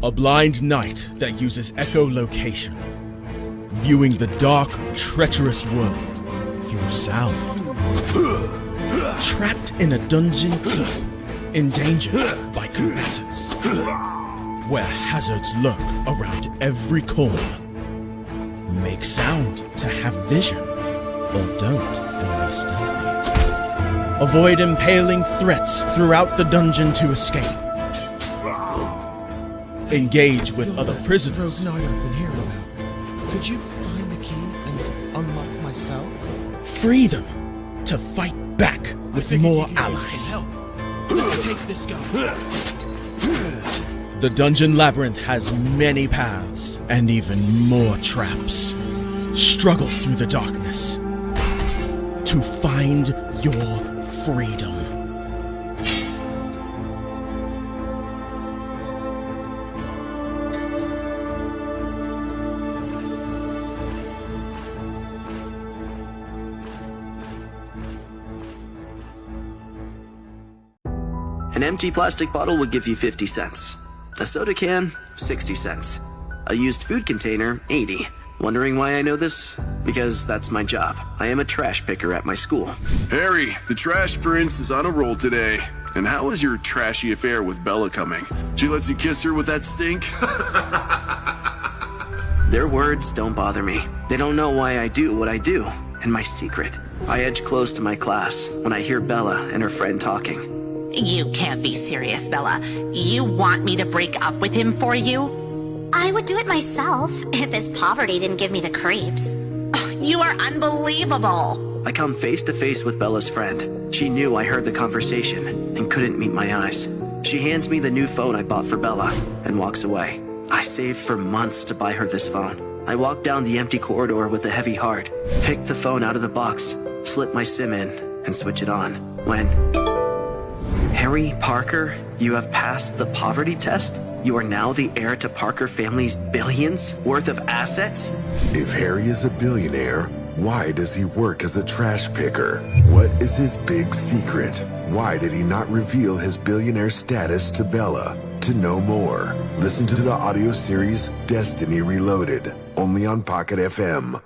A blind knight that uses echolocation, viewing the dark, treacherous world through sound. Trapped in a dungeon keep, endangered by combatants, where hazards lurk around every corner. Make sound to have vision, or don't and be stealthy. Avoid impaling threats throughout the dungeon to escape. Engage with other prisoners. I've been hearing about. Could you find the key and unlock my cell? Free them to fight back with more allies. Let's take this guy. The Dungeon Labyrinth has many paths and even more traps. Struggle through the darkness to find your freedom. An empty plastic bottle would give you 50 cents. A soda can, 60 cents. A used food container, 80. Wondering why I know this? Because that's my job. I am a trash picker at my school. Harry, the trash prince is on a roll today. And how was your trashy affair with Bella coming? She lets you kiss her with that stink? Their words don't bother me. They don't know why I do what I do. And my secret. I edge close to my class when I hear Bella and her friend talking. You can't be serious, Bella. You want me to break up with him for you? I would do it myself if his poverty didn't give me the creeps. You are unbelievable. I come face to face with Bella's friend. She knew I heard the conversation and couldn't meet my eyes. She hands me the new phone I bought for Bella and walks away. I saved for months to buy her this phone. I walk down the empty corridor with a heavy heart, pick the phone out of the box, slip my SIM in, and switch it on. When... Harry Parker, you have passed the poverty test? You are now the heir to Parker family's billions worth of assets? If Harry is a billionaire, why does he work as a trash picker? What is his big secret? Why did he not reveal his billionaire status to Bella? To know more, listen to the audio series Destiny Reloaded, only on Pocket FM.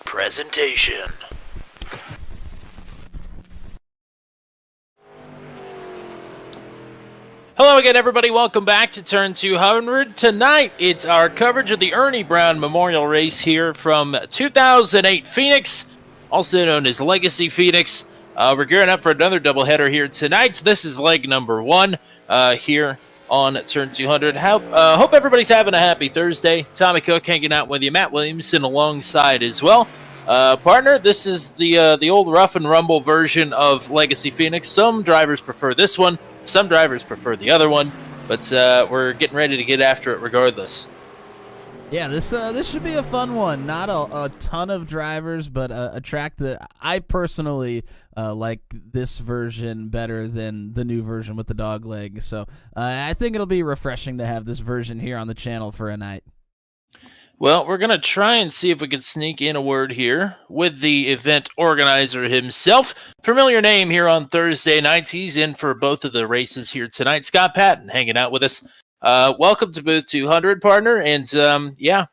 Presentation. Hello again, everybody. Welcome back to Turn 200. Tonight, it's our coverage of the Ernie Brown Memorial Race here from 2008 Phoenix, also known as Legacy Phoenix. We're gearing up for another doubleheader here tonight. So this is leg number one here on Turn 200. Hope everybody's having a happy Thursday. Tommy Cook hanging out with you. Matt Williamson alongside as well. Partner, this is the old rough and rumble version of Legacy Phoenix. Some drivers prefer this one. Some drivers prefer the other one. But we're getting ready to get after it regardless. Yeah, this should be a fun one. Not a ton of drivers, but a track that I personally like this version better than the new version with the dog leg. So I think it'll be refreshing to have this version here on the channel for a night. Well, we're going to try and see if we can sneak in a word here with the event organizer himself. Familiar name here on Thursday nights. He's in for both of the races here tonight. Scott Patton hanging out with us. Welcome to Booth 200, partner, and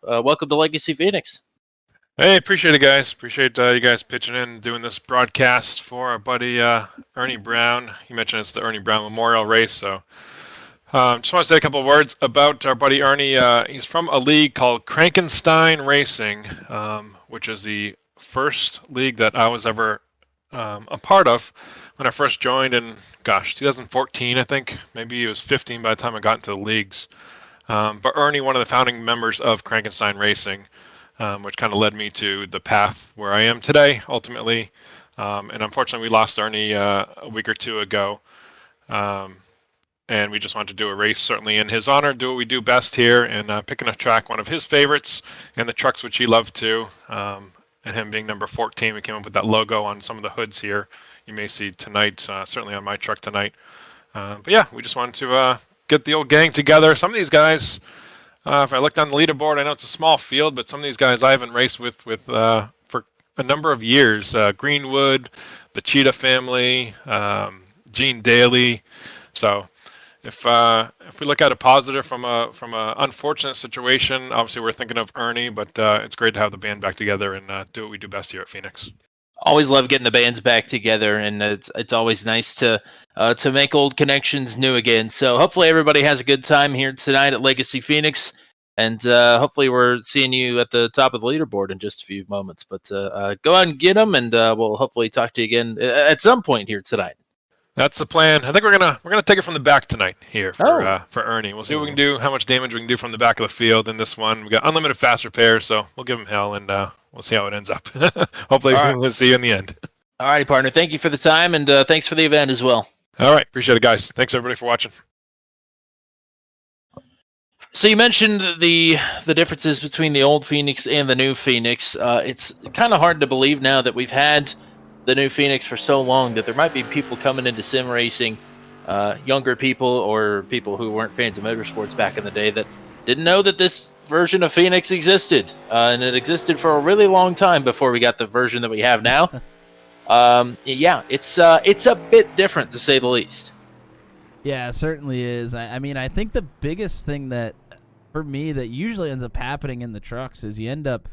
welcome to Legacy Phoenix. Hey, appreciate it, guys. Appreciate you guys pitching in and doing this broadcast for our buddy Ernie Brown. You mentioned it's the Ernie Brown Memorial Race, so just want to say a couple of words about our buddy Ernie. He's from a league called Frankenstein Racing, which is the first league that I was ever a part of when I first joined in, 2014, I think. Maybe it was 15 by the time I got into the leagues. But Ernie, one of the founding members of Frankenstein Racing, which kind of led me to the path where I am today, ultimately. And unfortunately, we lost Ernie a week or two ago. And we just wanted to do a race, certainly in his honor, do what we do best here, and picking a track, one of his favorites, and the trucks which he loved too. and him being number 14. We came up with that logo on some of the hoods here. You may see tonight, certainly on my truck tonight. But yeah, we just wanted to get the old gang together. Some of these guys, if I look down the leaderboard, I know it's a small field, but some of these guys I haven't raced with for a number of years. Greenwood, the Cheetah family, Gene Daly. So if we look at a positive from a unfortunate situation, obviously we're thinking of Ernie, but it's great to have the band back together and do what we do best here at Phoenix. Always love getting the bands back together, and it's always nice to make old connections new again. So hopefully everybody has a good time here tonight at Legacy Phoenix, and hopefully we're seeing you at the top of the leaderboard in just a few moments. But go out and get them, and we'll hopefully talk to you again at some point here tonight. That's the plan. I think we're gonna take it from the back tonight here for Ernie. We'll see what we can do, how much damage we can do from the back of the field in this one. We got unlimited fast repair, so we'll give him hell, and we'll see how it ends up. Hopefully, we'll see you in the end. All righty, partner. Thank you for the time, and thanks for the event as well. All right, appreciate it, guys. Thanks everybody for watching. So you mentioned the differences between the old Phoenix and the new Phoenix. It's kind of hard to believe now that we've had the new Phoenix for so long that there might be people coming into sim racing, younger people or people who weren't fans of motorsports back in the day that didn't know that this version of Phoenix existed, and it existed for a really long time before we got the version that we have now. Yeah, it's a bit different to say the least. Yeah, it certainly is. I mean, I think the biggest thing that, for me, that usually ends up happening in the trucks is you end up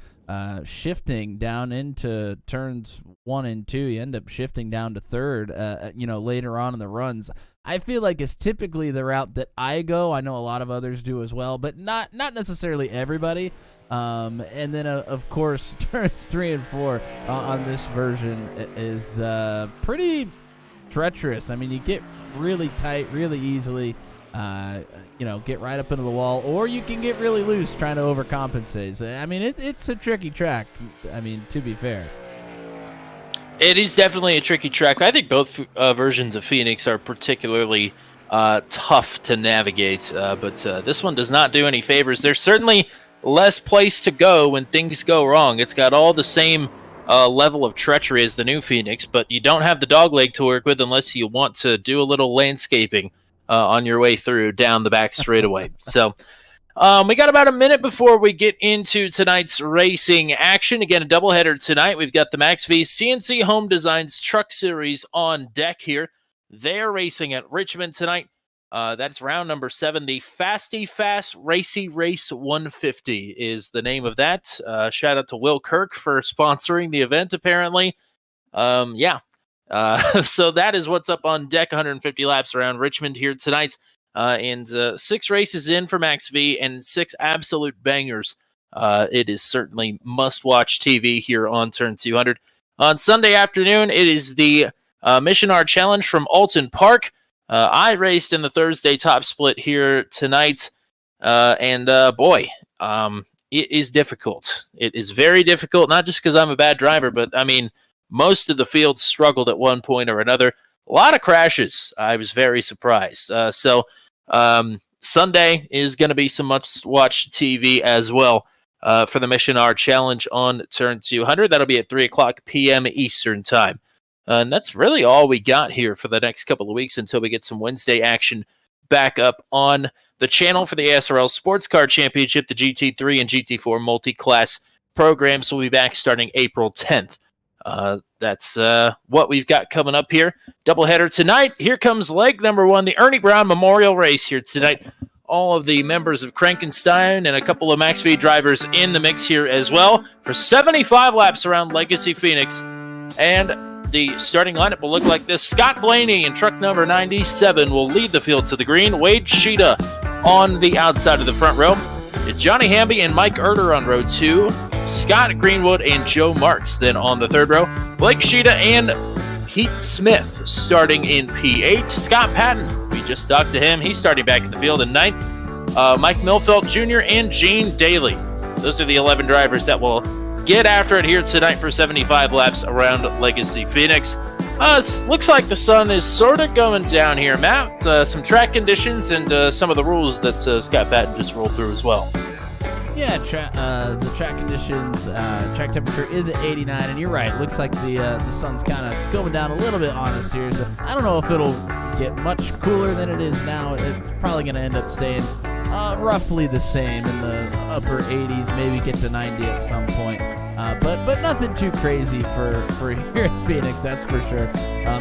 shifting down into turns 1 and 2. You end up shifting down to third, later on in the runs. I feel like it's typically the route that I go. I know a lot of others do as well, but not necessarily everybody. And then, of course, turns 3 and 4 on this version is pretty treacherous. I mean, you get really tight really easily, get right up into the wall, or you can get really loose trying to overcompensate. I mean, it's a tricky track, I mean, to be fair. It is definitely a tricky track. I think both versions of Phoenix are particularly tough to navigate, but this one does not do any favors. There's certainly less place to go when things go wrong. It's got all the same level of treachery as the new Phoenix, but you don't have the dogleg to work with unless you want to do a little landscaping on your way through down the back straightaway. So we got about a minute before we get into tonight's racing action. Again, a doubleheader tonight. We've got the Max V CNC Home Designs Truck Series on deck here. They're racing at Richmond tonight. That's round number 7. The Fasty Fast Racy Race 150 is the name of that. Shout out to Will Kirk for sponsoring the event, apparently. So that is what's up on deck. 150 laps around Richmond here tonight. And 6 races in for Max V and 6 absolute bangers. It is certainly must-watch TV here on Turn 200. On Sunday afternoon, it is the Mission R Challenge from Alton Park. I raced in the Thursday top split here tonight, and it is difficult. It is very difficult, not just because I'm a bad driver, but, I mean, most of the field struggled at one point or another. A lot of crashes. I was very surprised. Sunday is going to be some must-watch TV as well for the Mission R Challenge on Turn 200. That'll be at 3 o'clock p.m. Eastern Time. And that's really all we got here for the next couple of weeks until we get some Wednesday action back up on the channel for the ASRL Sports Car Championship. The GT3 and GT4 multi-class programs will be back starting April 10th. That's what we've got coming up here. Doubleheader tonight. Here comes leg number 1, the Ernie Brown Memorial Race here tonight. All of the members of Krankenstein and a couple of Max V drivers in the mix here as well for 75 laps around Legacy Phoenix. And the starting lineup will look like this. Scott Blaney in truck number 97 will lead the field to the green. Wade Sheeta on the outside of the front row. It's Johnny Hamby and Mike Erder on row 2. Scott Greenwood and Joe Marks then on the third row. Blake Sheeta and Heath Smith starting in P8. Scott Patton, we just talked to him. He's starting back in the field in 9th. Mike Milfelt Jr. and Gene Daly. Those are the 11 drivers that will get after it here tonight for 75 laps around Legacy Phoenix. Looks like the sun is sort of going down here, Matt. Some track conditions and some of the rules that Scott Patton just rolled through as well. Yeah, the track conditions, track temperature is at 89, and you're right. Looks like the sun's kind of going down a little bit on us here. So I don't know if it'll get much cooler than it is now. It's probably going to end up staying roughly the same in the upper 80s, maybe get to 90 at some point. But nothing too crazy for here in Phoenix, that's for sure.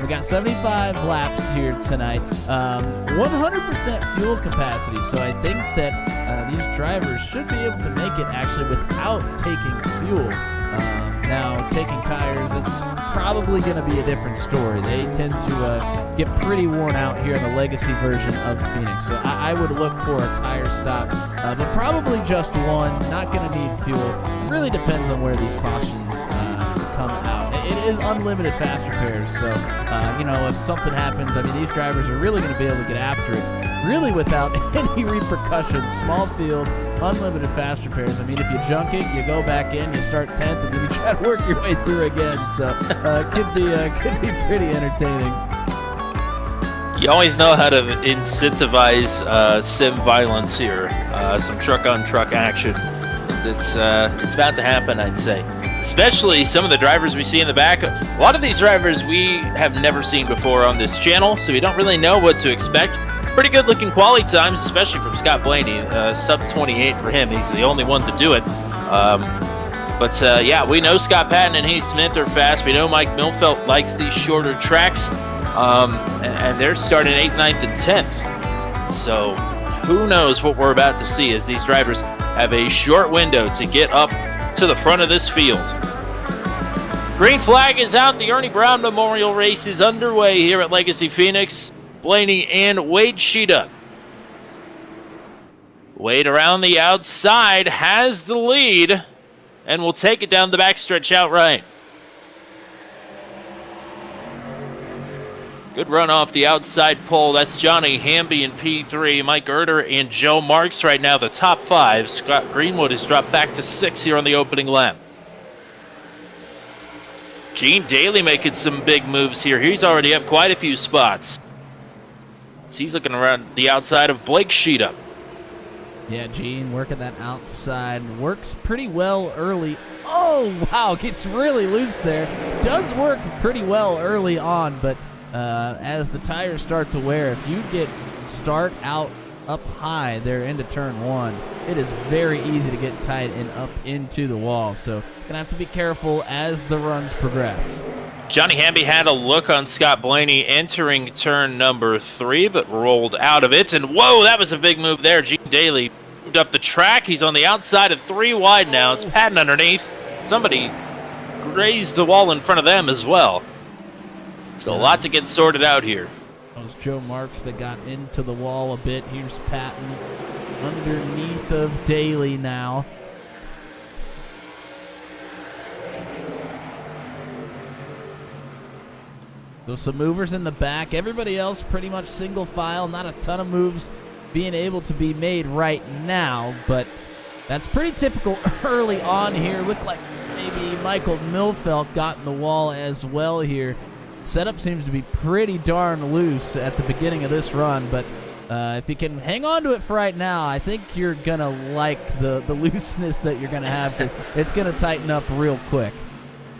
We got 75 laps here tonight, 100% fuel capacity, so I think that these drivers should be able to make it actually without taking fuel. Now, taking tires, it's probably going to be a different story. They tend to get pretty worn out here in the legacy version of Phoenix. So I would look for a tire stop, but probably just one. Not going to need fuel. It really depends on where these cautions come out. It is unlimited fast repairs, so if something happens, I mean, these drivers are really going to be able to get after it, really without any repercussions. Small field, unlimited fast repairs. I mean, if you junk it, you go back in, you start 10th, and then you try to work your way through again. So could be pretty entertaining. You always know how to incentivize sim violence here. Some truck-on-truck action. It's about to happen, I'd say. Especially some of the drivers we see in the back. A lot of these drivers we have never seen before on this channel, so we don't really know what to expect. Pretty good looking quality times, especially from Scott Blaney. Sub 28 for him. He's the only one to do it. Yeah, we know Scott Patton and Heath Smith are fast. We know Mike Milfelt likes these shorter tracks. And they're starting 8th, 9th, and 10th. So who knows what we're about to see as these drivers have a short window to get up to the front of this field. Green flag is out. The Ernie Brown Memorial Race is underway here at Legacy Phoenix. Blaney and Wade Sheeta. Wade around the outside has the lead and will take it down the backstretch outright. Good run off the outside pole. That's Johnny Hamby in P3. Mike Erder and Joe Marks right now the top 5. Scott Greenwood has dropped back to 6 here on the opening lap. Gene Daly making some big moves here. He's already up quite a few spots. So he's looking around the outside of Blake Sheeta. Yeah, Gene working that outside. Works pretty well early. Oh, wow, gets really loose there. Does work pretty well early on, but as the tires start to wear, if you start out up high there into turn 1, it is very easy to get tight and up into the wall. So gonna have to be careful as the runs progress. Johnny Hamby had a look on Scott Blaney entering turn number 3, but rolled out of it. And whoa, that was a big move there. Gene Daly moved up the track. He's on the outside of 3 wide now. It's Patton underneath. Somebody grazed the wall in front of them as well. So a lot to get sorted out here. That was Joe Marks that got into the wall a bit. Here's Patton underneath of Daly now. So some movers in the back. Everybody else pretty much single file. Not a ton of moves being able to be made right now, but that's pretty typical early on here. Looked like maybe Michael Milfelt got in the wall as well here. Setup seems to be pretty darn loose at the beginning of this run, but if you can hang on to it for right now, I think you're going to like the looseness that you're going to have, because it's going to tighten up real quick.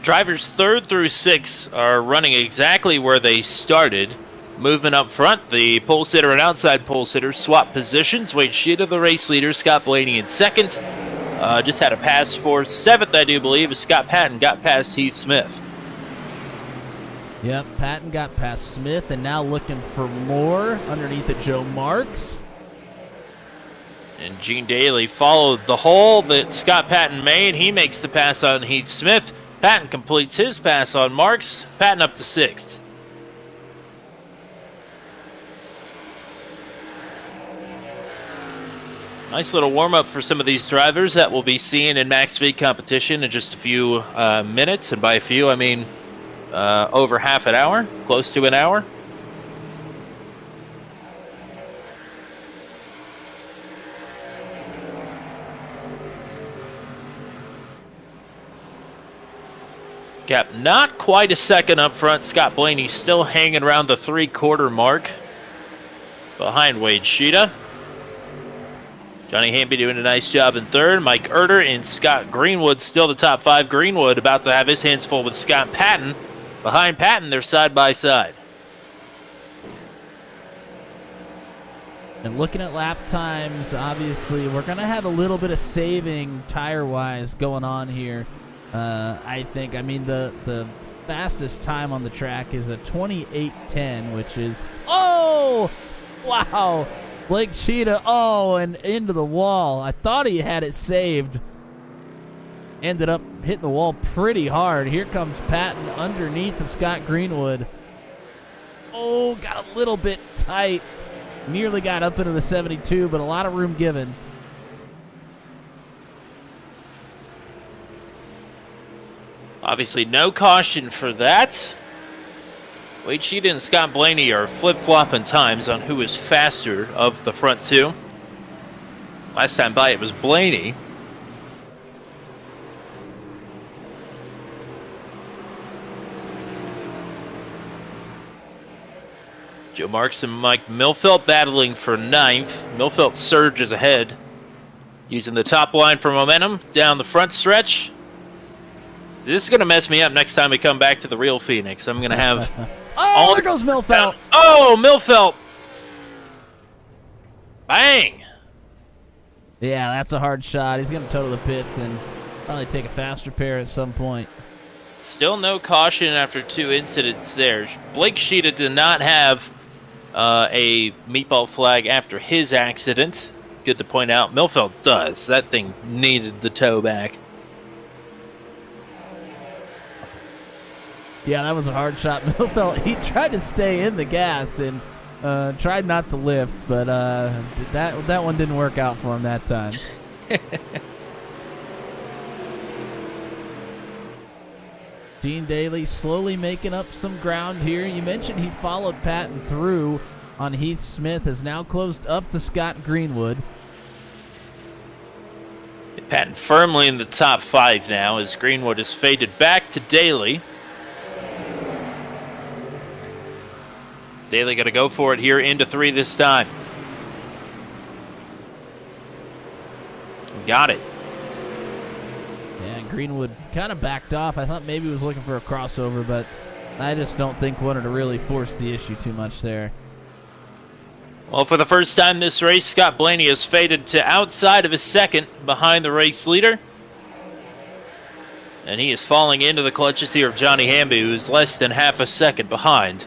Drivers 3rd through 6 are running exactly where they started. Movement up front, the pole sitter and outside pole sitter swap positions. Wade Sheeta, the race leader, Scott Blaney in 2nd. Just had a pass for 7th, I do believe, as Scott Patton got past Heath Smith. Yep, Patton got past Smith and now looking for more underneath of Joe Marks. And Gene Daly followed the hole that Scott Patton made. He makes the pass on Heath Smith. Patton completes his pass on Marks. Patton up to 6th. Nice little warm-up for some of these drivers that we'll be seeing in Max V competition in just a few minutes. And by a few, I mean over half an hour, close to an hour. Gap not quite a second up front. Scott Blaney still hanging around the 3/4 mark behind Wade Sheeta. Johnny Hamby doing a nice job in third. Mike Erder and Scott Greenwood still the top 5. Greenwood about to have his hands full with Scott Patton. Behind Patton, they're side by side. And looking at lap times, obviously, we're going to have a little bit of saving tire-wise going on here. I think, the fastest time on the track is a 28:10, which is, oh, wow. Blake Cheetah, and into the wall. I thought he had it saved. Ended up hitting the wall pretty hard. Here comes Patton underneath of Scott Greenwood. Oh, got a little bit tight. Nearly got up into the 72, but a lot of room given. Obviously, no caution for that. Wade Cheetah and Scott Blaney are flip-flopping times on who is faster of the front two. Last time by, it was Blaney. Joe Marks and Mike Milfelt battling for 9th. Milfelt surges ahead, using the top line for momentum down the front stretch. This is going to mess me up next time we come back to the real Phoenix. I'm going to have... there goes Milfelt. Milfelt. Bang. Yeah, that's a hard shot. He's going to total the pits and probably take a faster pair at some point. Still no caution after 2 incidents there. Blake Cheetah did not have a meatball flag after his accident. Good to point out. Milfelt does. That thing needed the tow back. Yeah, that was a hard shot. Milfelt, he tried to stay in the gas and tried not to lift, but that one didn't work out for him that time. Gene Daly slowly making up some ground here. You mentioned he followed Patton through on Heath Smith, has now closed up to Scott Greenwood. Patton firmly in the top 5 now as Greenwood is faded back to Daly. Daly got to go for it here into 3 this time. Got it. Yeah, Greenwood kind of backed off. I thought maybe he was looking for a crossover, but I just don't think wanted to really force the issue too much there. Well, for the first time this race, Scott Blaney has faded to outside of his second behind the race leader. And he is falling into the clutches here of Johnny Hamby, who is less than half a second behind,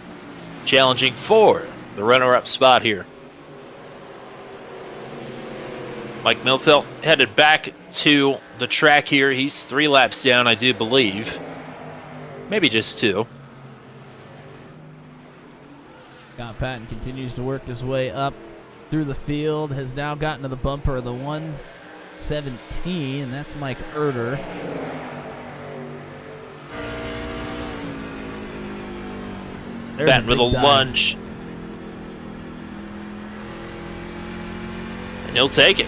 challenging for the runner-up spot here. Mike Milfelt headed back to the track here. He's 3 laps down, I do believe. Maybe just 2. Scott Patton continues to work his way up through the field, has now gotten to the bumper of the 117, and that's Mike Erder. Patton with a lunge. And he'll take it.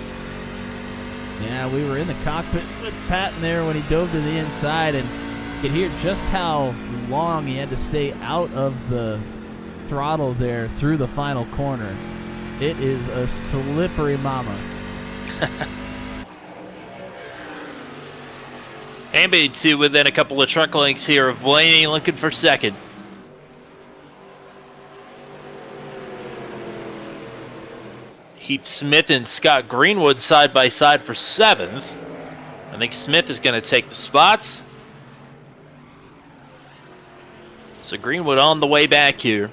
Yeah, we were in the cockpit with Patton there when he dove to the inside, and you could hear just how long he had to stay out of the throttle there through the final corner. It is a slippery mama. Hamby to within a couple of truck lengths here of Blaney, looking for second. Heath Smith and Scott Greenwood side by side for 7th. I think Smith is going to take the spots. So Greenwood on the way back here.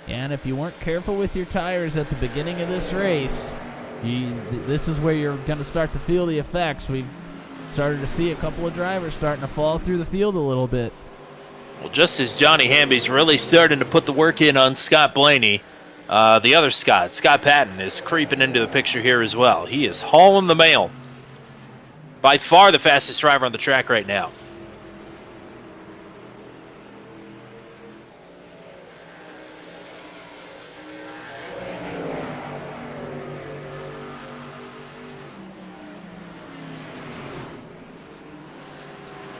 And if you weren't careful with your tires at the beginning of this race, this is where you're going to start to feel the effects. We've started to see a couple of drivers starting to fall through the field a little bit. Well, just as Johnny Hamby's really starting to put the work in on Scott Blaney, the other Scott Patton, is creeping into the picture here as well. He is hauling the mail. By far the fastest driver on the track right now.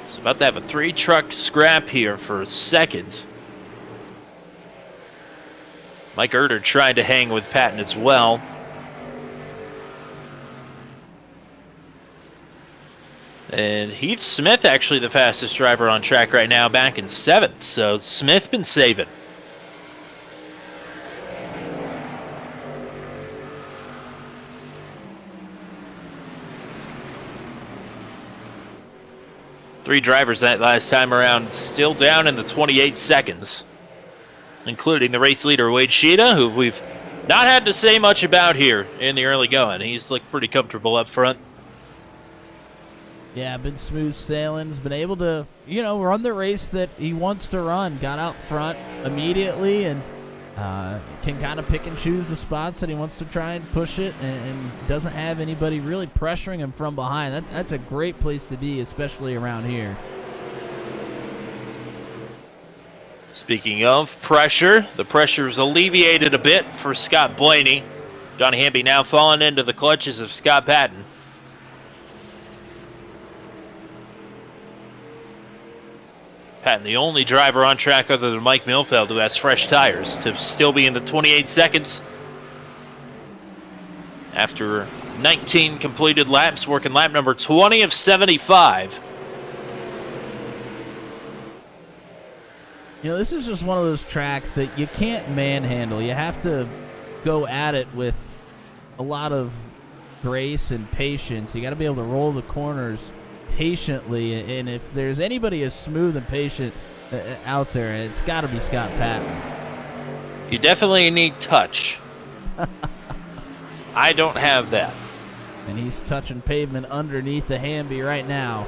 So about to have a 3-truck scrap here for second. Mike Erder tried to hang with Patton as well. And Heath Smith, actually the fastest driver on track right now, back in 7th. So Smith been saving. Three drivers that last time around still down in the 28 seconds, including the race leader, Wade Sheeta, who we've not had to say much about here in the early going. He's looked pretty comfortable up front. Yeah, been smooth sailing. Has been able to, run the race that he wants to run. Got out front immediately and can kind of pick and choose the spots that he wants to try and push it, and doesn't have anybody really pressuring him from behind. That's a great place to be, especially around here. Speaking of pressure, the pressure is alleviated a bit for Scott Blaney. Johnny Hamby now falling into the clutches of Scott Patton. Patton, the only driver on track other than Mike Milfeld who has fresh tires, to still be in the 28 seconds after 19 completed laps, working lap number 20 of 75. This is just one of those tracks that you can't manhandle. You have to go at it with a lot of grace and patience. You got to be able to roll the corners patiently, and if there's anybody as smooth and patient out there, it's got to be Scott Patton. You definitely need touch. I don't have that. And he's touching pavement underneath the Hamby right now.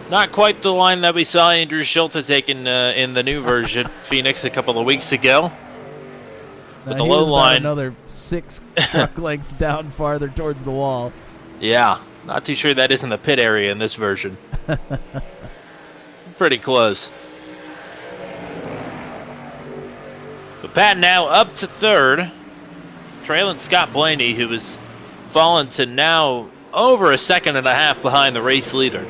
Not quite the line that we saw Andrew Schulte taking in the new version, Phoenix, a couple of weeks ago. But the low line, another 6 truck lengths down farther towards the wall. Yeah, not too sure that is in the pit area in this version. Pretty close. But Pat now up to 3rd, trailing Scott Blaney, who has fallen to now over a second and a half behind the race leader.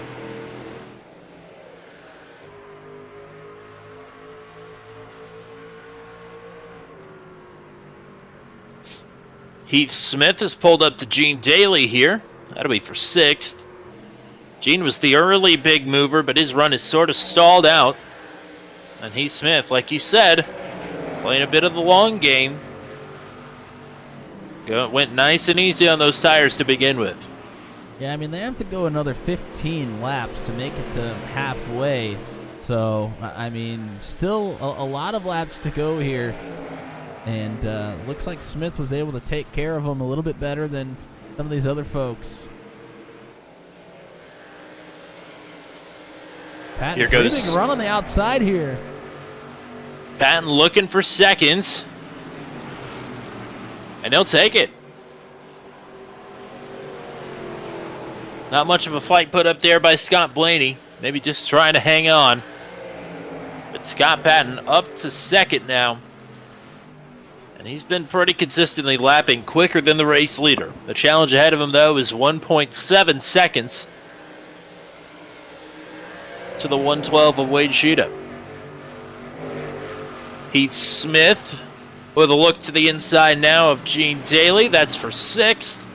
Heath Smith has pulled up to Gene Daly here. That'll be for 6th. Gene was the early big mover, but his run is sort of stalled out. And Heath Smith, like you said, playing a bit of the long game. Went nice and easy on those tires to begin with. Yeah, I mean, they have to go another 15 laps to make it to halfway. So, I mean, still a lot of laps to go here. And looks like Smith was able to take care of them a little bit better than some of these other folks. Patton, here goes. Pretty big run on the outside here. Patton looking for seconds. And he'll take it. Not much of a fight put up there by Scott Blaney. Maybe just trying to hang on. But Scott Patton up to 2nd now. And he's been pretty consistently lapping quicker than the race leader. The challenge ahead of him, though, is 1.7 seconds to the 1:12 of Wade Sheeta. Heath Smith with a look to the inside now of Gene Daly. That's for 6th.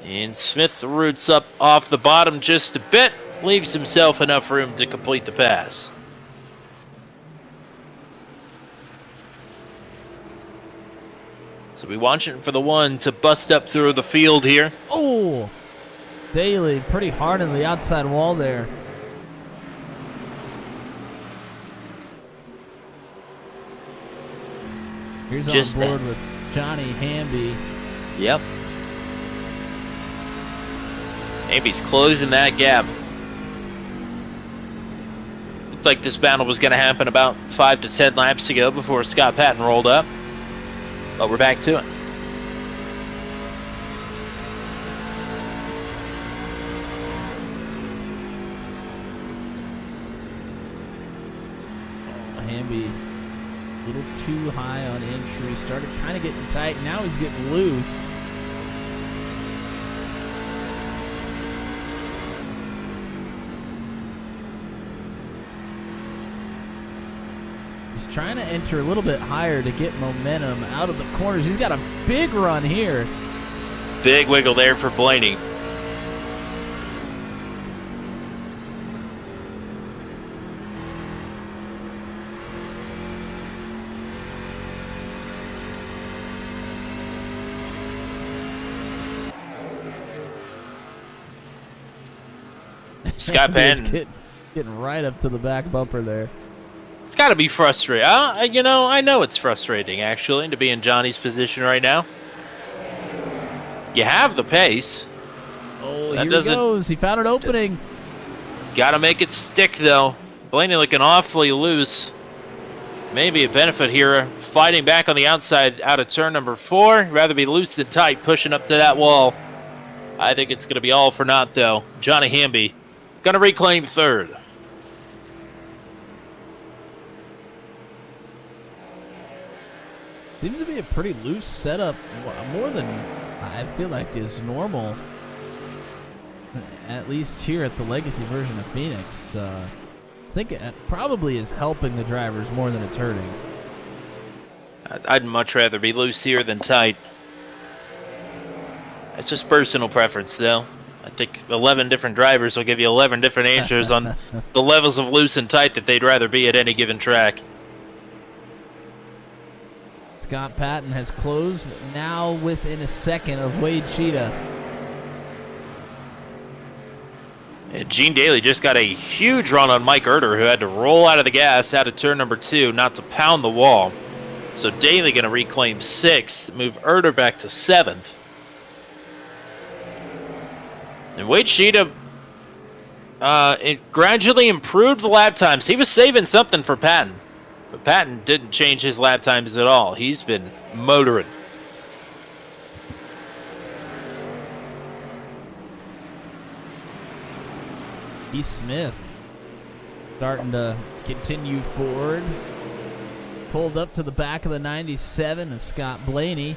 And Smith roots up off the bottom just a bit. Leaves himself enough room to complete the pass. So we're watching for the one to bust up through the field here. Oh, Daly pretty hard on the outside wall there. Here's just on board with Johnny Hamby. Yep. Hamby's closing that gap. Looked like this battle was going to happen about 5 to 10 laps ago before Scott Patton rolled up. But we're back to it. Hamby a little too high on entry. Started kind of getting tight. Now he's getting loose. He's trying to enter a little bit higher to get momentum out of the corners. He's got a big run here. Big wiggle there for Blaney. Scott Patton getting right up to the back bumper there. It's got to be frustrating. I know it's frustrating, actually, to be in Johnny's position right now. You have the pace. Oh, here he goes. He found an opening. Got to make it stick, though. Blaney looking awfully loose. Maybe a benefit here, fighting back on the outside out of turn number 4. Rather be loose than tight, pushing up to that wall. I think it's going to be all for naught, though. Johnny Hamby going to reclaim 3rd. Seems to be a pretty loose setup, more than I feel like is normal, at least here at the Legacy version of Phoenix. I think it probably is helping the drivers more than it's hurting. I'd much rather be loose here than tight. It's just personal preference, though. I think 11 different drivers will give you 11 different answers on the levels of loose and tight that they'd rather be at any given track. Scott Patton has closed now within a second of Wade Cheetah. And Gene Daly just got a huge run on Mike Erder, who had to roll out of the gas out of turn number 2 not to pound the wall. So Daly going to reclaim 6th, move Erder back to 7th. And Wade Cheetah it gradually improved the lap times. He was saving something for Patton. But Patton didn't change his lap times at all. He's been motoring. Heath Smith starting to continue forward. Pulled up to the back of the 97 of Scott Blaney.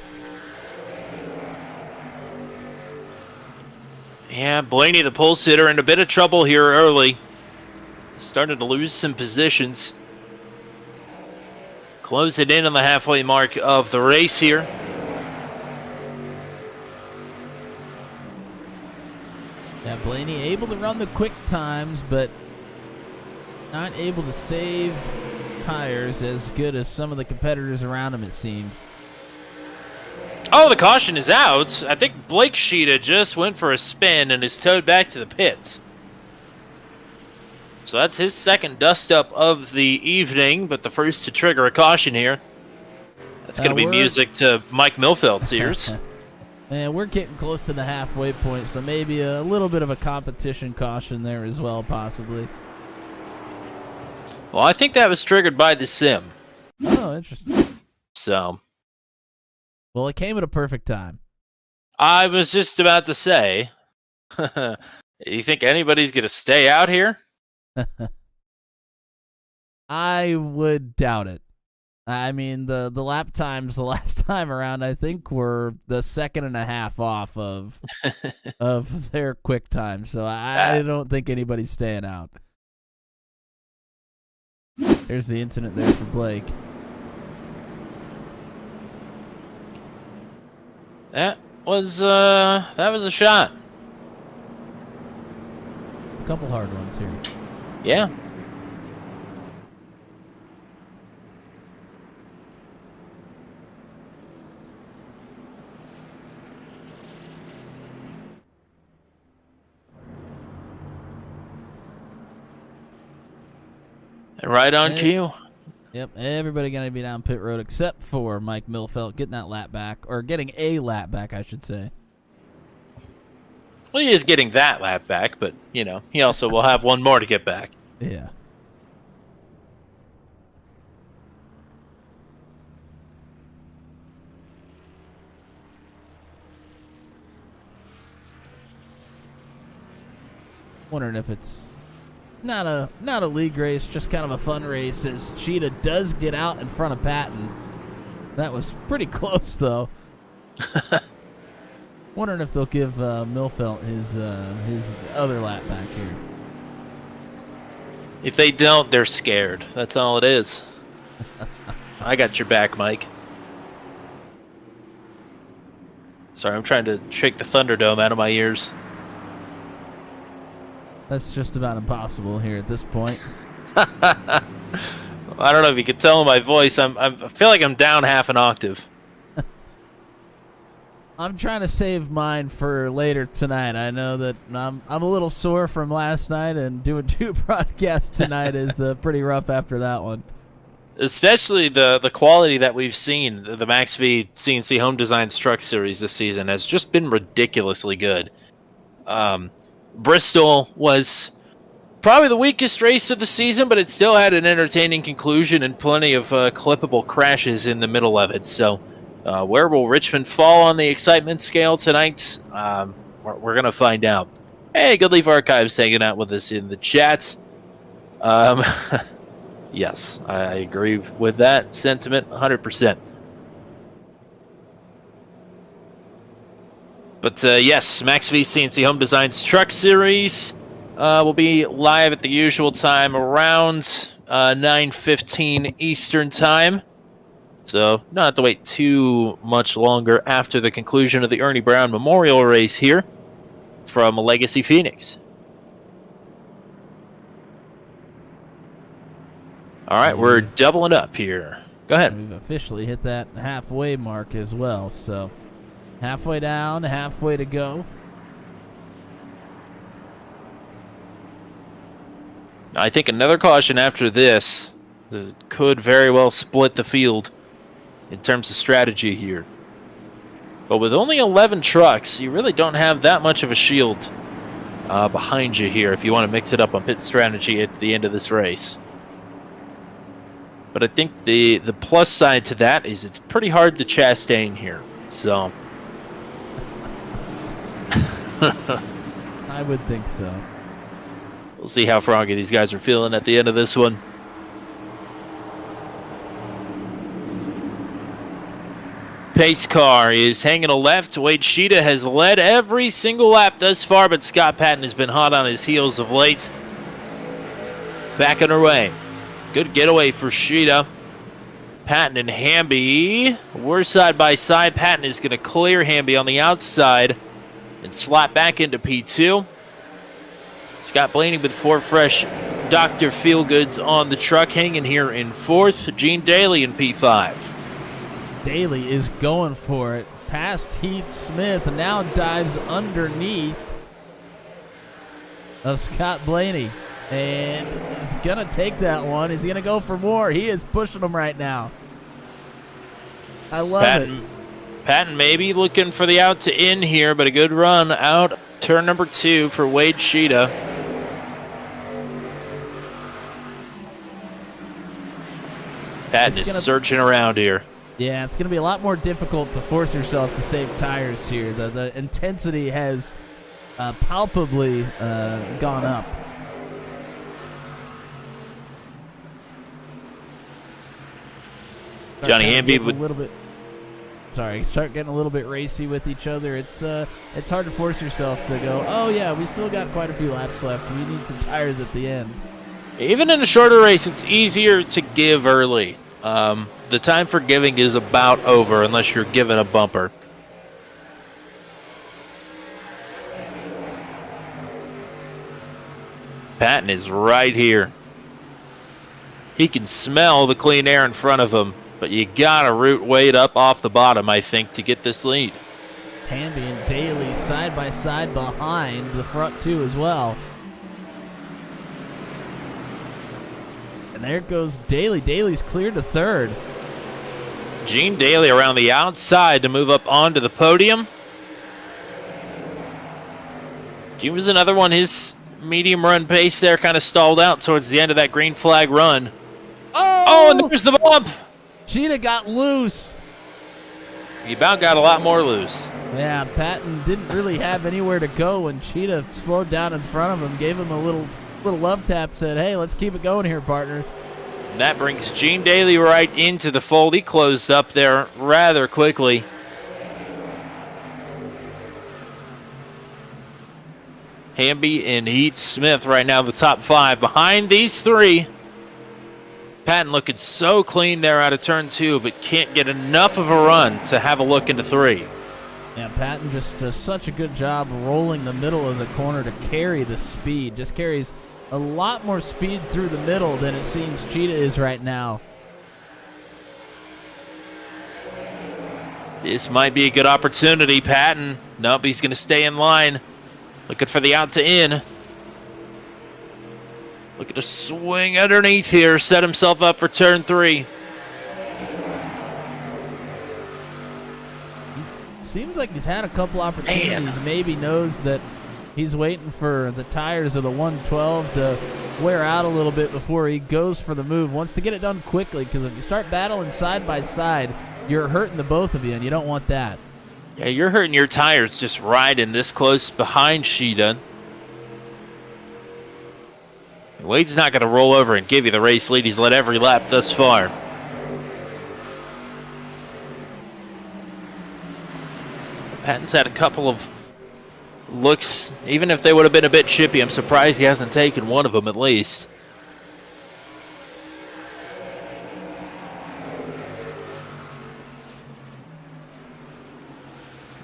Yeah, Blaney, the pole sitter, in a bit of trouble here early. Started to lose some positions. Close it in on the halfway mark of the race here. Yeah, Blaney able to run the quick times, but not able to save tires as good as some of the competitors around him, it seems. Oh, the caution is out. I think Blake Sheeta just went for a spin and is towed back to the pits. So that's his second dust-up of the evening, but the first to trigger a caution here. That's going to be music to Mike Milfeld's ears. And we're getting close to the halfway point, so maybe a little bit of a competition caution there as well, possibly. Well, I think that was triggered by the sim. Oh, interesting. So. Well, it came at a perfect time. I was just about to say, you think anybody's going to stay out here? I would doubt it. I mean, the lap times the last time around, I think, were the second and a half off of of their quick time. So I don't think anybody's staying out. There's the incident there for Blake. That was a shot. A couple hard ones here. Yeah. Right on cue. Yep, everybody going to be down pit road except for Mike Milfeld getting that lap back, or getting a lap back, I should say. Well, he is getting that lap back, but, you know, he also will have one more to get back. Yeah. Wondering if it's not a league race, just kind of a fun race, as Cheetah does get out in front of Patton. That was pretty close, though. Wondering if they'll give Milfeld his other lap back here. If they don't, they're scared. That's all it is. I got your back, Mike. Sorry, I'm trying to shake the Thunderdome out of my ears. That's just about impossible here at this point. I don't know if you could tell in my voice. I feel like I'm down half an octave. I'm trying to save mine for later tonight. I know that I'm a little sore from last night, and doing 2 broadcasts tonight is pretty rough after that one. Especially the quality that we've seen. The Max V CNC Home Designs Truck Series this season has just been ridiculously good. Bristol was probably the weakest race of the season, but it still had an entertaining conclusion and plenty of clippable crashes in the middle of it. So where will Richmond fall on the excitement scale tonight? We're going to find out. Hey, Good Leaf Archives hanging out with us in the chat. Yes, I agree with that sentiment 100%. But yes, Max V CNC Home Designs Truck Series will be live at the usual time around 9:15 Eastern Time. So not have to wait too much longer after the conclusion of the Ernie Brown Memorial Race here from Legacy Phoenix. All right, we're doubling up here. Go ahead. We've officially hit that halfway mark as well. So halfway down, halfway to go. I think another caution after this could very well split the field in terms of strategy here. But with only 11 trucks, you really don't have that much of a shield behind you here if you want to mix it up on pit strategy at the end of this race. But I think the plus side to that is it's pretty hard to Chastain here. So I would think so. We'll see how froggy these guys are feeling at the end of this one. Pace car is hanging a left. Wade Sheeta has led every single lap thus far, but Scott Patton has been hot on his heels of late. Back underway. Good getaway for Sheeta. Patton and Hamby were side by side. Patton is going to clear Hamby on the outside and slap back into P2. Scott Blaney with 4 fresh Dr. Feelgoods on the truck, hanging here in 4th. Gene Daly in P5. Daly is going for it. Past Heath Smith and now dives underneath of Scott Blaney. And he's going to take that one. He's going to go for more. He is pushing him right now. I love it. Patton maybe looking for the out to in here, but a good run out. Turn number 2 for Wade Sheeta. Patton is searching around here. Yeah, it's going to be a lot more difficult to force yourself to save tires here. The intensity has palpably gone up. Johnny Hamby with a little bit. Sorry, start getting a little bit racy with each other. It's hard to force yourself to go, oh yeah, we still got quite a few laps left. We need some tires at the end. Even in a shorter race, it's easier to give early. The time for giving is about over unless you're given a bumper. Patton is right here. He can smell the clean air in front of him, but you gotta root Wade up off the bottom, I think, to get this lead. Hamby and Daly side by side behind the front two as well. And there goes Daly. Daly's cleared to 3rd. Gene Daly around the outside to move up onto the podium. Gene was another one. His medium run pace there kind of stalled out towards the end of that green flag run. Oh, and there's the bump. Sheeta got loose. He about got a lot more loose. Yeah, Patton didn't really have anywhere to go when Sheeta slowed down in front of him, gave him a little love tap, said, hey, let's keep it going here, partner. And that brings Gene Daly right into the fold. He closed up there rather quickly. Hamby and Heath Smith right now the top 5. Behind these 3 Patton looking so clean there out of turn 2, but can't get enough of a run to have a look into 3. Yeah, Patton just does such a good job rolling the middle of the corner to carry the speed. Just carries a lot more speed through the middle than it seems Cheetah is right now. This might be a good opportunity, Patton. Nope, he's going to stay in line. Looking for the out to in. Looking to swing underneath here, set himself up for turn 3. Seems like he's had a couple opportunities. Maybe knows that he's waiting for the tires of the 112 to wear out a little bit before he goes for the move. Wants to get it done quickly, because if you start battling side by side, you're hurting the both of you, and you don't want that. Yeah, you're hurting your tires just riding this close behind Cheetah. Wade's not going to roll over and give you the race lead. He's led every lap thus far. Patton's had a couple of looks. Even if they would have been a bit chippy, I'm surprised he hasn't taken one of them at least.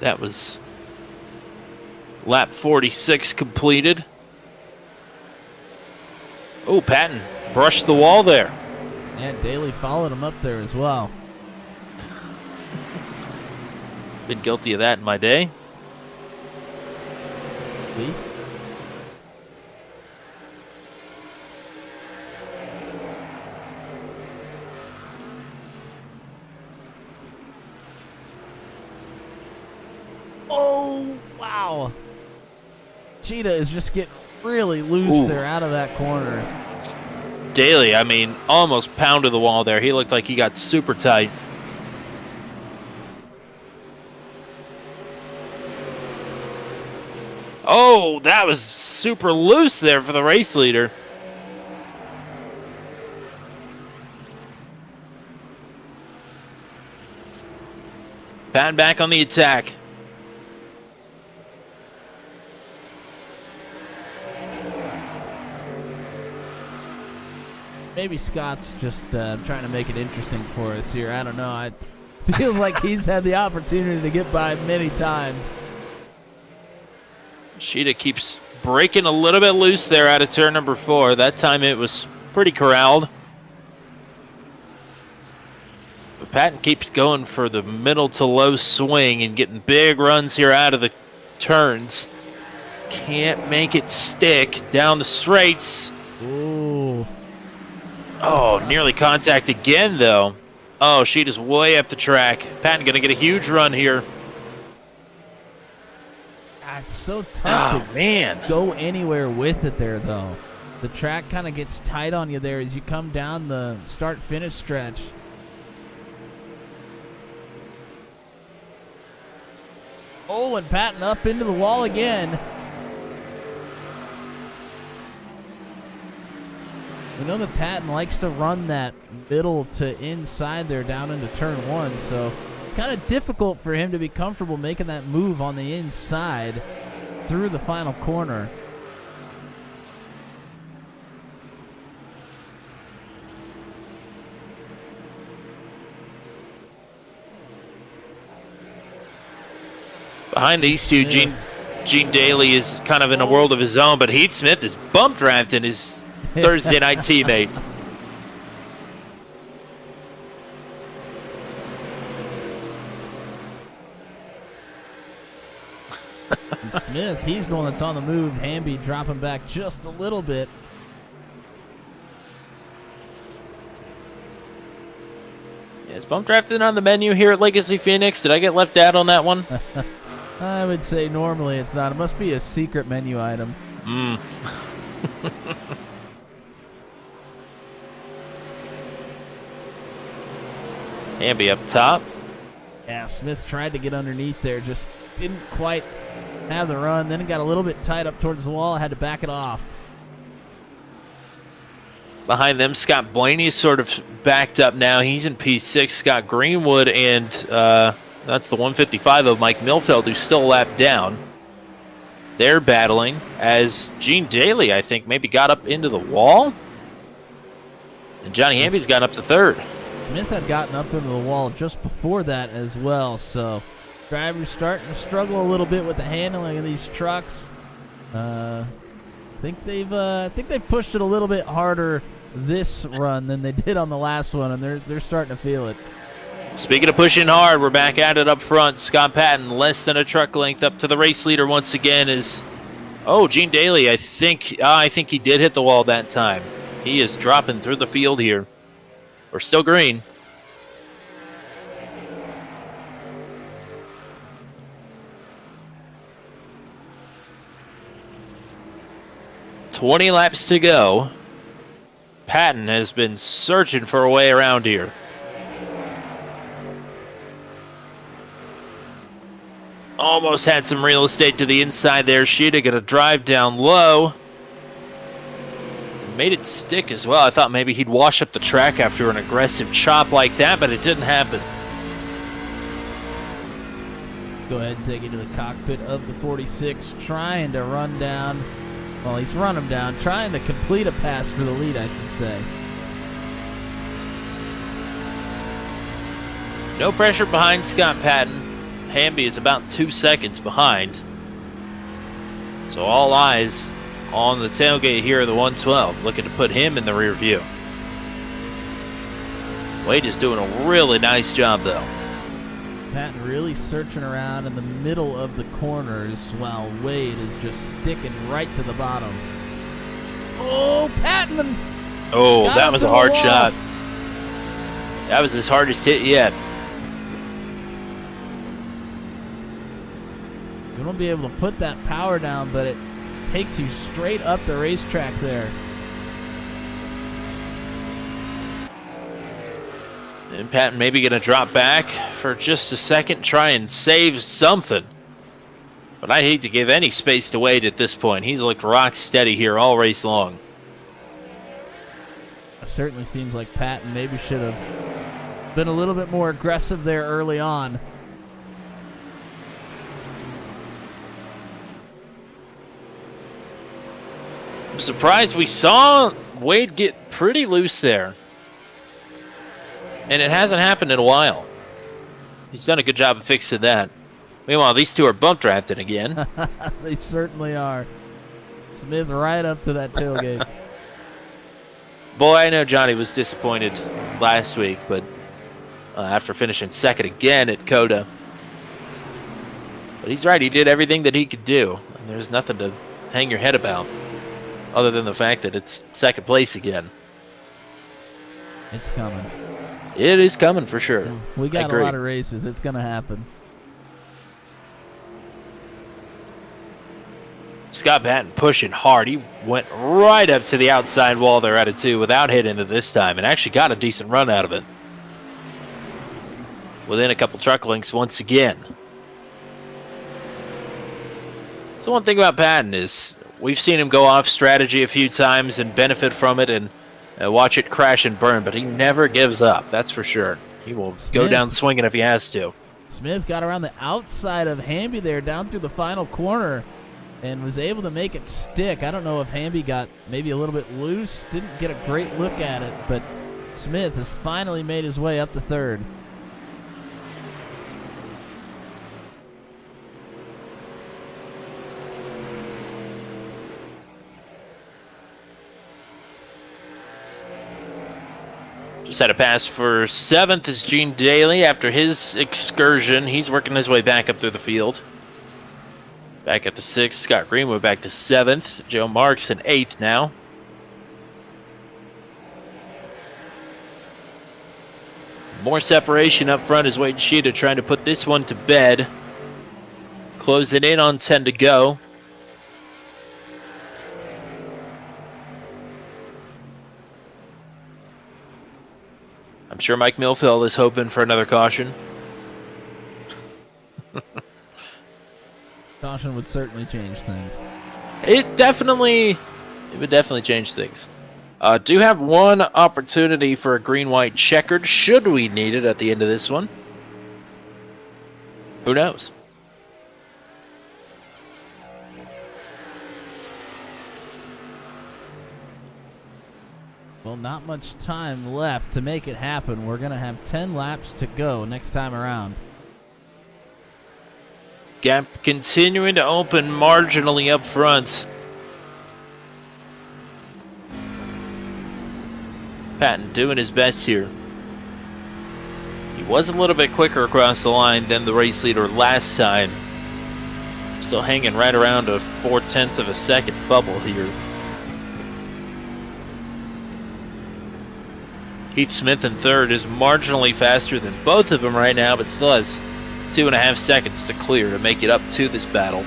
That was lap 46 completed. Oh, Patton brushed the wall there. And Daly followed him up there as well. Been guilty of that in my day. See? Oh, wow. Cheetah is just getting really loose there out of that corner. Daly, I mean, almost pounded the wall there. He looked like he got super tight. Oh, that was super loose there for the race leader. Patton back on the attack. Maybe Scott's just trying to make it interesting for us here. I don't know. I feel like he's had the opportunity to get by many times. Cheetah keeps breaking a little bit loose there out of turn number 4. That time it was pretty corralled. But Patton keeps going for the middle to low swing and getting big runs here out of the turns. Can't make it stick down the straights. Ooh. Oh, nearly contact again, though. Oh, Cheetah's way up the track. Patton going to get a huge run here. It's so tough to go anywhere with it there, though. The track kind of gets tight on you there as you come down the start-finish stretch. Oh, and Patton up into the wall again. We know that Patton likes to run that middle to inside there down into turn 1, so kind of difficult for him to be comfortable making that move on the inside through the final corner. Behind these two, Gene Daly is kind of in a world of his own, but Heath Smith is bump drafting his Thursday night teammate. And Smith, he's the one that's on the move. Hamby dropping back just a little bit. Yeah, is bump drafting on the menu here at Legacy Phoenix? Did I get left out on that one? I would say normally it's not. It must be a secret menu item. Hamby up top. Yeah, Smith tried to get underneath there, just didn't quite have the run. Then it got a little bit tight up towards the wall, had to back it off. Behind them, Scott Blaney is sort of backed up now. He's in P6. Scott Greenwood and that's the 155 of Mike Milfeld, who's still a lap down. They're battling as Gene Daly, I think, maybe got up into the wall. And Johnny Hamby's gotten up to third. Smith had gotten up into the wall just before that as well, so drivers starting to struggle a little bit with the handling of these trucks. I think they've pushed it a little bit harder this run than they did on the last one, and they're starting to feel it. Speaking of pushing hard, we're back at it up front. Scott Patton less than a truck length up to the race leader once again is, Gene Daly. I think he did hit the wall that time. He is dropping through the field here. We're still green. "20 laps to go." Patton has been searching for a way around here. Almost had some real estate to the inside there. Sheeta gonna drive down low. Made it stick as well. I thought maybe he'd wash up the track after an aggressive chop like that, but it didn't happen. Go ahead and take it to the cockpit of the 46, trying to run down. Well, he's run him down, trying to complete a pass for the lead, I should say. No pressure behind Scott Patton. Hamby is about 2 seconds behind. So all eyes on the tailgate here of the 112, looking to put him in the rear view. Wade is doing a really nice job, though. Patton really searching around in the middle of the corners while Wade is just sticking right to the bottom. Oh, Patton! Oh, that was a hard shot. That was his hardest hit yet. You won't be able to put that power down, but it takes you straight up the racetrack there. And Patton maybe going to drop back for just a second, try and save something. But I hate to give any space to Wade at this point. He's looked rock steady here all race long. It certainly seems like Patton maybe should have been a little bit more aggressive there early on. I'm surprised we saw Wade get pretty loose there. And it hasn't happened in a while. He's done a good job of fixing that. Meanwhile, these two are bump drafting again. They certainly are. Smith right up to that tailgate. Boy, I know Johnny was disappointed last week, but after finishing second again at Coda. But he's right, he did everything that he could do. And there's nothing to hang your head about, other than the fact that it's second place again. It's coming. It is coming for sure. We got a lot of races. It's going to happen. Scott Patton pushing hard. He went right up to the outside wall there at a 2 without hitting it this time, and actually got a decent run out of it. Within a couple truck lengths once again. So one thing about Patton is we've seen him go off strategy a few times and benefit from it and watch it crash and burn, but he never gives up, that's for sure. He will go down swinging if he has to. Smith got around the outside of Hamby there down through the final corner and was able to make it stick. I don't know if Hamby got maybe a little bit loose, didn't get a great look at it, but Smith has finally made his way up to third. Just had a pass for 7th is Gene Daly. After his excursion, he's working his way back up through the field. Back up to 6th. Scott Greenwood back to 7th. Joe Marks in 8th now. More separation up front is Wade Sheeta trying to put this one to bed. Closing in on 10 to go. I'm sure Mike Millfield is hoping for another caution. Caution would certainly change things. It would definitely change things. Do have one opportunity for a green-white checkered, should we need it at the end of this one. Who knows? Well, not much time left to make it happen. We're going to have 10 laps to go next time around. Gap continuing to open marginally up front. Patton doing his best here. He was a little bit quicker across the line than the race leader last time. Still hanging right around a 0.4 of a second bubble here. Heath Smith in third is marginally faster than both of them right now, but still has 2.5 seconds to clear to make it up to this battle.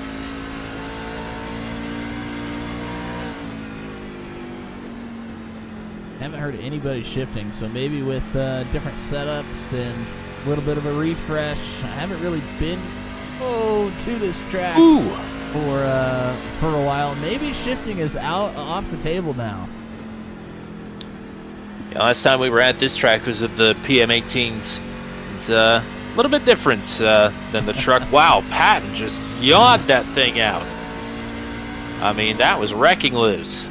Haven't heard anybody shifting, so maybe with different setups and a little bit of a refresh. I haven't really been to this track for a while. Maybe shifting is off the table now. Yeah, last time we were at this track was at the PM18s. It's a little bit different than the truck. Wow, Patton just yawed that thing out. I mean, that was wrecking loose.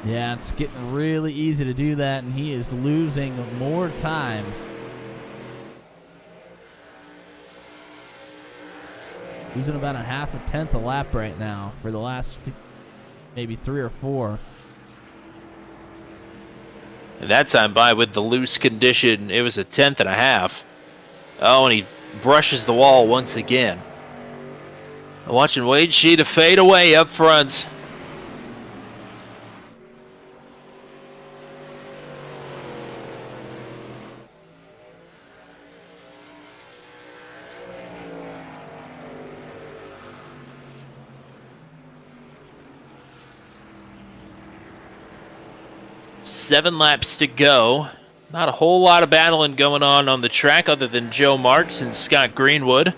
Yeah, it's getting really easy to do that, and he is losing more time. Losing about a 0.5 a lap right now for the last maybe 3 or 4. And that time by with the loose condition, it was a 1/10.5. Oh, and he brushes the wall once again. Watching Wade Sheeta fade away up front. Seven laps to go. Not a whole lot of battling going on the track other than Joe Marks and Scott Greenwood.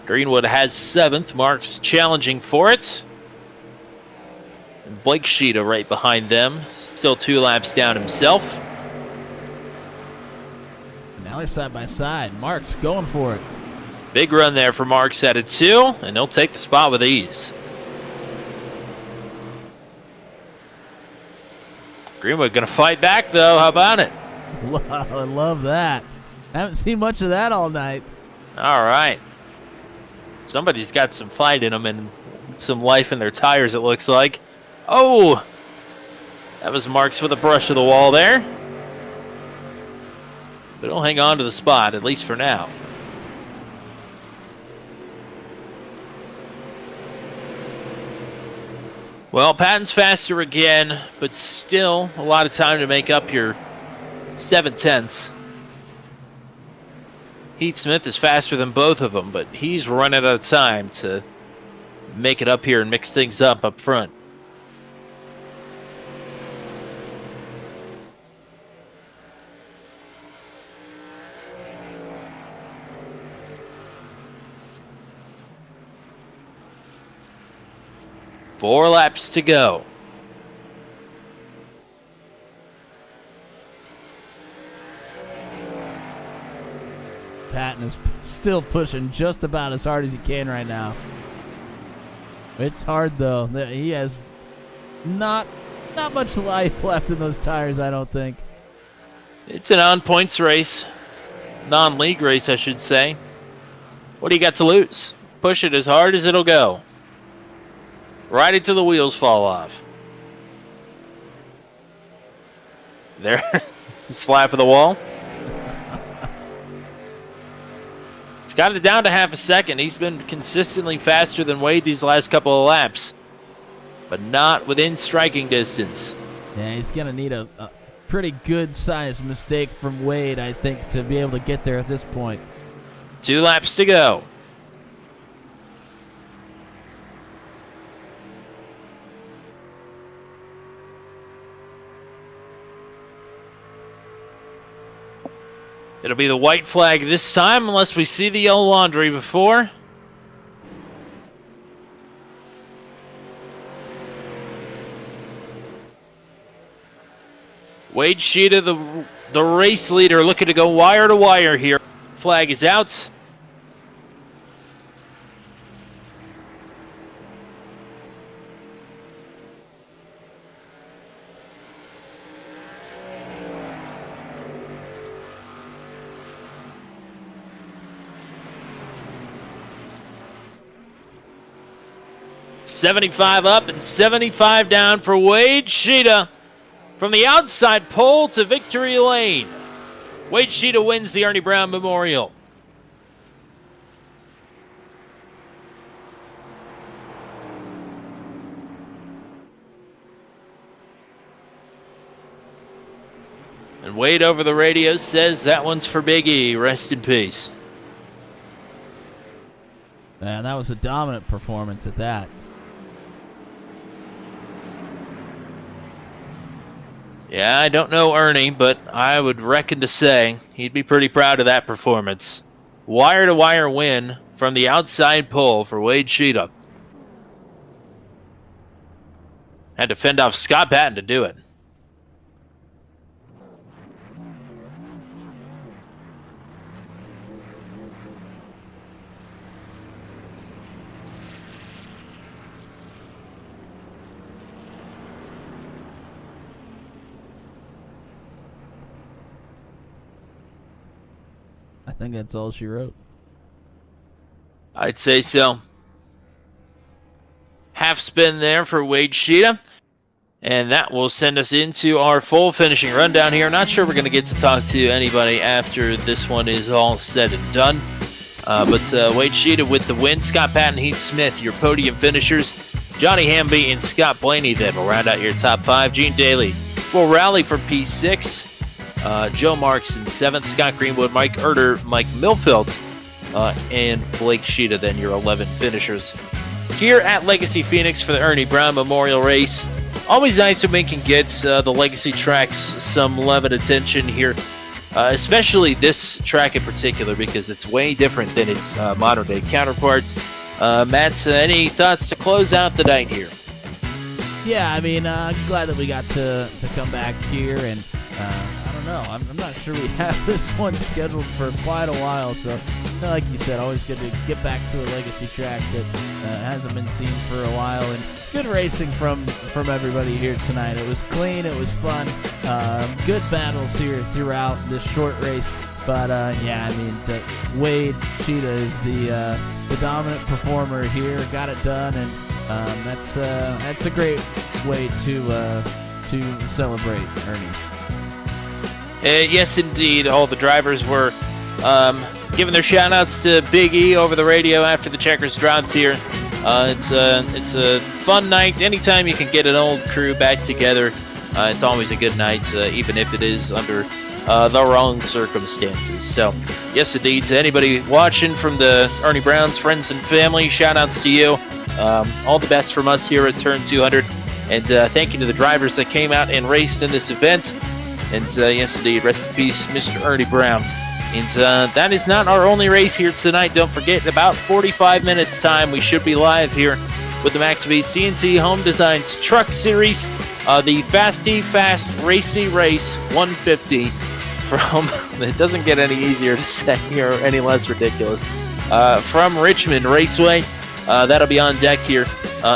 Greenwood has 7th. Marks challenging for it. And Blake Sheeta right behind them. Still 2 laps down himself. Now they're side by side. Marks going for it. Big run there for Marks at a 2, and he'll take the spot with ease. Greenwood going to fight back, though. How about it? I love that. I haven't seen much of that all night. All right. Somebody's got some fight in them and some life in their tires, it looks like. Oh! That was Marks with a brush of the wall there. But he'll hang on to the spot, at least for now. Well, Patton's faster again, but still a lot of time to make up your 7/10. Heath Smith is faster than both of them, but he's running out of time to make it up here and mix things up front. Four laps to go. Patton is still pushing just about as hard as he can right now. It's hard, though. He has not much life left in those tires, I don't think. It's an on-points race. Non-league race, I should say. What do you got to lose? Push it as hard as it'll go. Right until the wheels fall off. There. Slap of the wall. He's got it down to 0.5 second. He's been consistently faster than Wade these last couple of laps. But not within striking distance. Yeah, he's going to need a pretty good-sized mistake from Wade, I think, to be able to get there at this point. 2 laps to go. It'll be the white flag this time, unless we see the yellow laundry before. Wade Sheeta, the race leader, looking to go wire to wire here. Flag is out. 75 up and 75 down for Wade Sheeta. From the outside pole to victory lane, Wade Sheeta wins the Ernie Brown Memorial. And Wade over the radio says that one's for Big E. Rest in peace. Man, that was a dominant performance at that. Yeah, I don't know Ernie, but I would reckon to say he'd be pretty proud of that performance. Wire-to-wire win from the outside pole for Wade Sheeta. Had to fend off Scott Patton to do it. I think that's all she wrote. I'd say so. Half spin there for Wade Sheeta. And that will send us into our full finishing rundown here. Not sure we're going to get to talk to anybody after this one is all said and done. But Wade Sheeta with the win. Scott Patton, Heath Smith, your podium finishers. Johnny Hamby and Scott Blaney then will round out your top 5. Gene Daly will rally for P6. Joe Marks in 7th, Scott Greenwood, Mike Erder, Mike Milfield, and Blake Sheeta, then your 11 finishers. Here at Legacy Phoenix for the Ernie Brown Memorial Race. Always nice when we can get the Legacy tracks some love and attention here, especially this track in particular because it's way different than its modern-day counterparts. Matt, any thoughts to close out the night here? Yeah, I mean, I'm glad that we got to come back here, and I don't know. I'm not sure we have this one scheduled for quite a while, so like you said, always good to get back to a legacy track that hasn't been seen for a while, and good racing from everybody here tonight. It was clean, it was fun, good battles here throughout this short race, but yeah, I mean, Wade Sheeta is the dominant performer here, got it done, and that's a great way to celebrate Ernie. Yes, indeed. All the drivers were giving their shout-outs to Big E over the radio after the checkers dropped here. It's a fun night. Anytime you can get an old crew back together, it's always a good night, even if it is under the wrong circumstances. So, yes, indeed. To anybody watching from the Ernie Brown's friends and family, shout-outs to you. All the best from us here at Turn 200. And thank you to the drivers that came out and raced in this event. And yes, indeed, rest in peace, Mr. Ernie Brown. And that is not our only race here tonight. Don't forget, in about 45 minutes' time, we should be live here with the Max V CNC Home Designs Truck Series, the Fasty Fast Racy Race 150 from, it doesn't get any easier to say or any less ridiculous, from Richmond Raceway. That'll be on deck here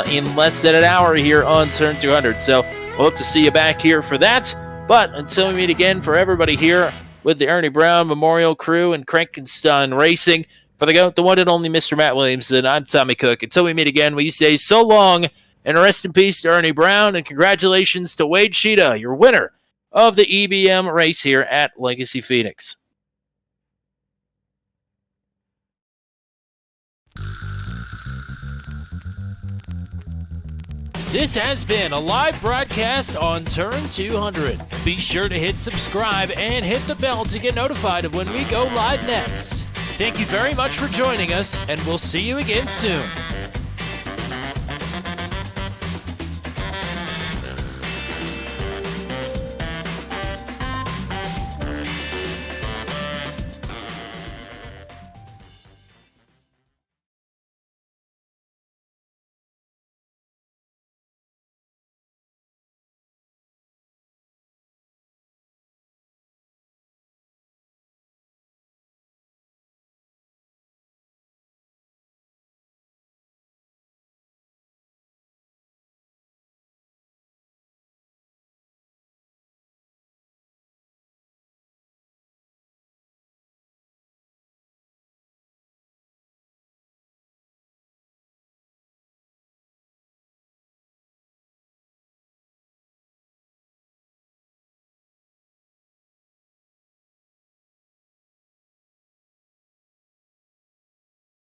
in less than an hour here on Turn 200. So we'll hope to see you back here for that. But until we meet again, for everybody here with the Ernie Brown Memorial Crew and Crankenstein Racing, for the GOAT, the one and only Mr. Matt Williamson, I'm Tommy Cook. Until we meet again, we say so long and rest in peace to Ernie Brown, and congratulations to Wade Sheeta, your winner of the EBM race here at Legacy Phoenix. This has been a live broadcast on Turn 200. Be sure to hit subscribe and hit the bell to get notified of when we go live next. Thank you very much for joining us, and we'll see you again soon.